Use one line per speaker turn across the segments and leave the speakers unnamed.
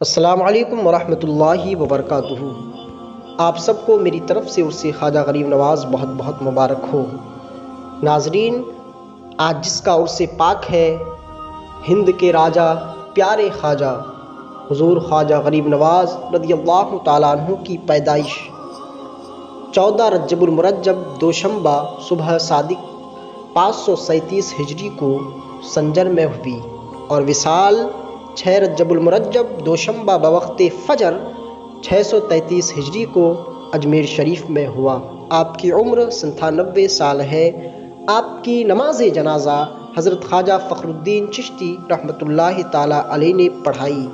السلام علیکم ورحمۃ اللہ وبرکاتہ۔ آپ سب کو میری طرف سے عرس خواجہ غریب نواز بہت بہت مبارک ہو۔ ناظرین، آج جس کا عرس پاک ہے، ہند کے راجہ پیارے خواجہ حضور خواجہ غریب نواز رضی اللہ تعالیٰ عنہ کی پیدائش 14 رجب المرجب دوشنبہ صبح صادق 537 ہجری کو سنجر میں ہوئی اور وصال 6 رجب المرجب دوشنبہ بوقت فجر 633 ہجری کو اجمیر شریف میں ہوا۔ آپ کی عمر 97 سال ہے۔ آپ کی نماز جنازہ حضرت خواجہ فخر الدین چشتی رحمۃ اللہ تعالی علیہ نے پڑھائی۔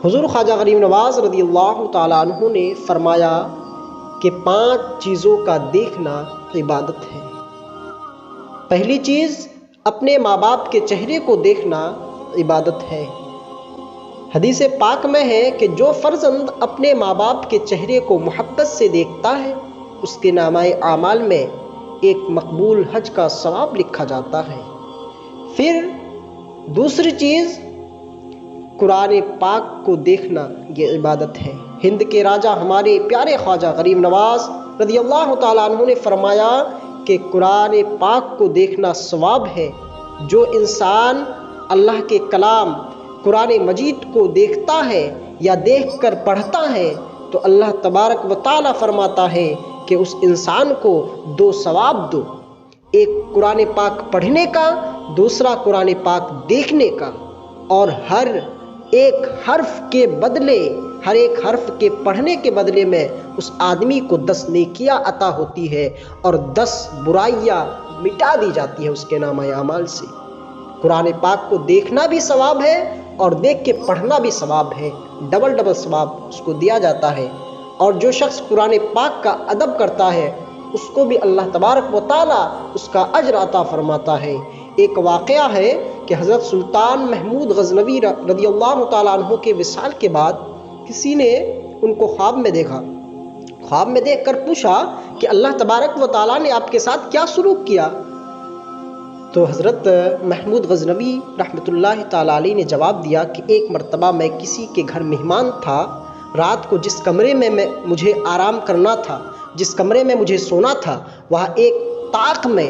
حضور خواجہ غریب نواز رضی اللہ تعالیٰ عنہ نے فرمایا کہ 5 چیزوں کا دیکھنا عبادت ہے۔ پہلی چیز اپنے ماں باپ کے چہرے کو دیکھنا عبادت ہے۔ حدیث پاک میں ہے کہ جو فرزند اپنے ماں باپ کے چہرے کو محبت سے دیکھتا ہے، اس کے نامہ اعمال میں ایک مقبول حج کا ثواب لکھا جاتا ہے۔ پھر دوسری چیز قرآن پاک کو دیکھنا، یہ عبادت ہے۔ ہند کے راجہ ہمارے پیارے خواجہ غریب نواز رضی اللہ تعالیٰ عنہ نے فرمایا کہ قرآن پاک کو دیکھنا ثواب ہے۔ جو انسان اللہ کے کلام قرآن مجید کو دیکھتا ہے یا دیکھ کر پڑھتا ہے تو اللہ تبارک و تعالیٰ فرماتا ہے کہ اس انسان کو 2 ثواب دو، ایک قرآن پاک پڑھنے کا، دوسرا قرآن پاک دیکھنے کا، اور ہر ایک حرف کے بدلے، ہر ایک حرف کے پڑھنے کے بدلے میں اس آدمی کو 10 نیکیاں عطا ہوتی ہے اور 10 برائیاں مٹا دی جاتی ہے اس کے نامہ اعمال سے۔ قرآن پاک کو دیکھنا بھی ثواب ہے اور دیکھ کے پڑھنا بھی ثواب ہے، ڈبل ثواب اس کو دیا جاتا ہے۔ اور جو شخص قرآن پاک کا ادب کرتا ہے اس کو بھی اللہ تبارک و تعالیٰ اس کا اجر عطا فرماتا ہے۔ ایک واقعہ ہے کہ حضرت سلطان محمود غزنوی رضی اللہ تعالیٰ عنہ کے وصال کے بعد کسی نے ان کو خواب میں دیکھا۔ خواب میں دیکھ کر پوچھا کہ اللہ تبارک و تعالیٰ نے آپ کے ساتھ کیا سلوک کیا؟ تو حضرت محمود غزنوی رحمۃ اللہ تعالیٰ علیہ نے جواب دیا کہ ایک مرتبہ میں کسی کے گھر مہمان تھا، رات کو جس کمرے میں مجھے آرام کرنا تھا، جس کمرے میں مجھے سونا تھا، وہاں ایک طاق میں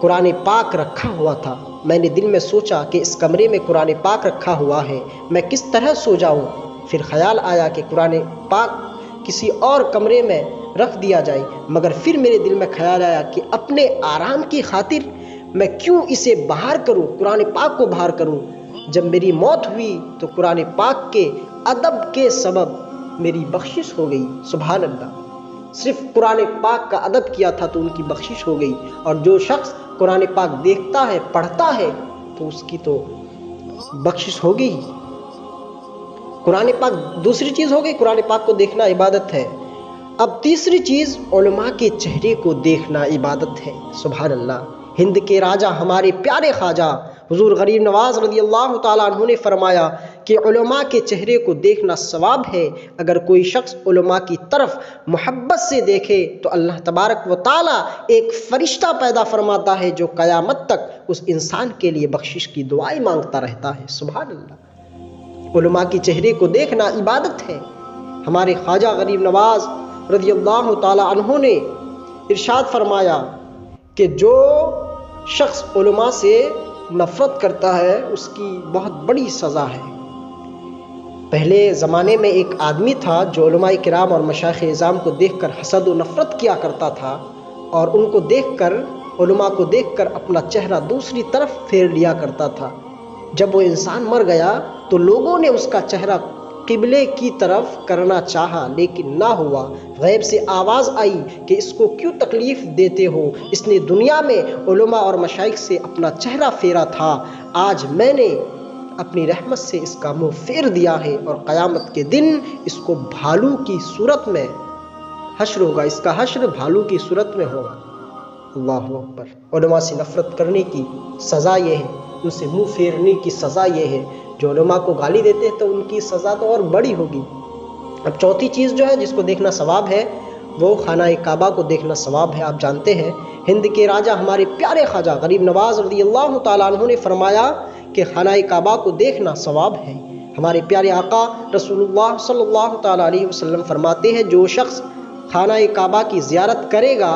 قرآن پاک رکھا ہوا تھا۔ میں نے دل میں سوچا کہ اس کمرے میں قرآن پاک رکھا ہوا ہے، میں کس طرح سو جاؤں؟ پھر خیال آیا کہ قرآن پاک کسی اور کمرے میں رکھ دیا جائے، مگر پھر میرے دل میں خیال آیا کہ اپنے آرام کی خاطر میں کیوں اسے باہر کروں، قرآن پاک کو باہر کروں۔ جب میری موت ہوئی تو قرآن پاک کے ادب کے سبب میری بخشش ہو گئی۔ سبحان اللہ، صرف قرآن پاک کا ادب کیا تھا تو ان کی بخشش ہو گئی۔ اور جو شخص قرآن پاک دیکھتا ہے، پڑھتا ہے تو اس کی تو بخشش ہوگی۔ قرآن پاک دوسری چیز ہو گئی، قرآن پاک کو دیکھنا عبادت ہے۔ اب تیسری چیز علماء کے چہرے کو دیکھنا عبادت ہے۔ سبحان اللہ، ہند کے راجہ ہمارے پیارے خواجہ حضور غریب نواز رضی اللہ تعالیٰ عنہ نے فرمایا کہ علماء کے چہرے کو دیکھنا ثواب ہے۔ اگر کوئی شخص علماء کی طرف محبت سے دیکھے تو اللہ تبارک و تعالیٰ ایک فرشتہ پیدا فرماتا ہے جو قیامت تک اس انسان کے لیے بخشش کی دعائیں مانگتا رہتا ہے۔ سبحان اللہ، علماء کے چہرے کو دیکھنا عبادت ہے۔ ہمارے خواجہ غریب نواز رضی اللہ تعالیٰ عنہ نے ارشاد فرمایا کہ جو شخص علماء سے نفرت کرتا ہے اس کی بہت بڑی سزا ہے۔ پہلے زمانے میں ایک آدمی تھا جو علماء کرام اور مشائخ اعظام کو دیکھ کر حسد و نفرت کیا کرتا تھا، اور ان کو دیکھ کر، علماء کو دیکھ کر اپنا چہرہ دوسری طرف پھیر لیا کرتا تھا۔ جب وہ انسان مر گیا تو لوگوں نے اس کا چہرہ قبلے کی طرف کرنا چاہا لیکن نہ ہوا۔ غیب سے آواز آئی کہ اس کو کیوں تکلیف دیتے ہو، اس نے دنیا میں علماء اور مشائخ سے اپنا چہرہ پھیرا تھا، آج میں نے اپنی رحمت سے اس کا منہ پھیر دیا ہے، اور قیامت کے دن اس کو بھالو کی صورت میں حشر ہوگا، اس کا حشر بھالو کی صورت میں ہوگا۔ اللہ اکبر، علماء سے نفرت کرنے کی سزا یہ ہے، ان سے منہ پھیرنے کی سزا یہ ہے۔ جو علماء کو گالی دیتے ہیں تو ان کی سزا تو اور بڑی ہوگی۔ اب چوتھی چیز جو ہے جس کو دیکھنا ثواب ہے وہ خانہ کعبہ کو دیکھنا ثواب ہے۔ آپ جانتے ہیں ہند کے راجہ ہمارے پیارے خواجہ غریب نواز رضی اللہ تعالیٰ عنہ نے فرمایا کہ خانہ کعبہ کو دیکھنا ثواب ہے۔ ہمارے پیارے آقا رسول اللہ صلی اللہ تعالیٰ علیہ وسلم فرماتے ہیں جو شخص خانہ کعبہ کی زیارت کرے گا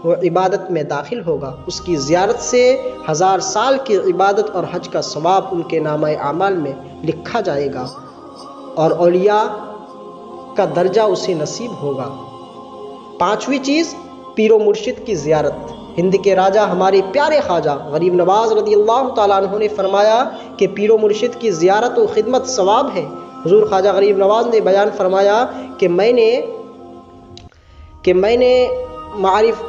وہ عبادت میں داخل ہوگا، اس کی زیارت سے 1000 سال کی عبادت اور حج کا ثواب ان کے نامہ اعمال میں لکھا جائے گا اور اولیاء کا درجہ اسے نصیب ہوگا۔ 5ویں چیز پیر و مرشد کی زیارت۔ ہند کے راجہ ہمارے پیارے خواجہ غریب نواز رضی اللہ تعالیٰ عنہ نے فرمایا کہ پیر و مرشد کی زیارت و خدمت ثواب ہے۔ حضور خواجہ غریب نواز نے بیان فرمایا کہ میں نے معارف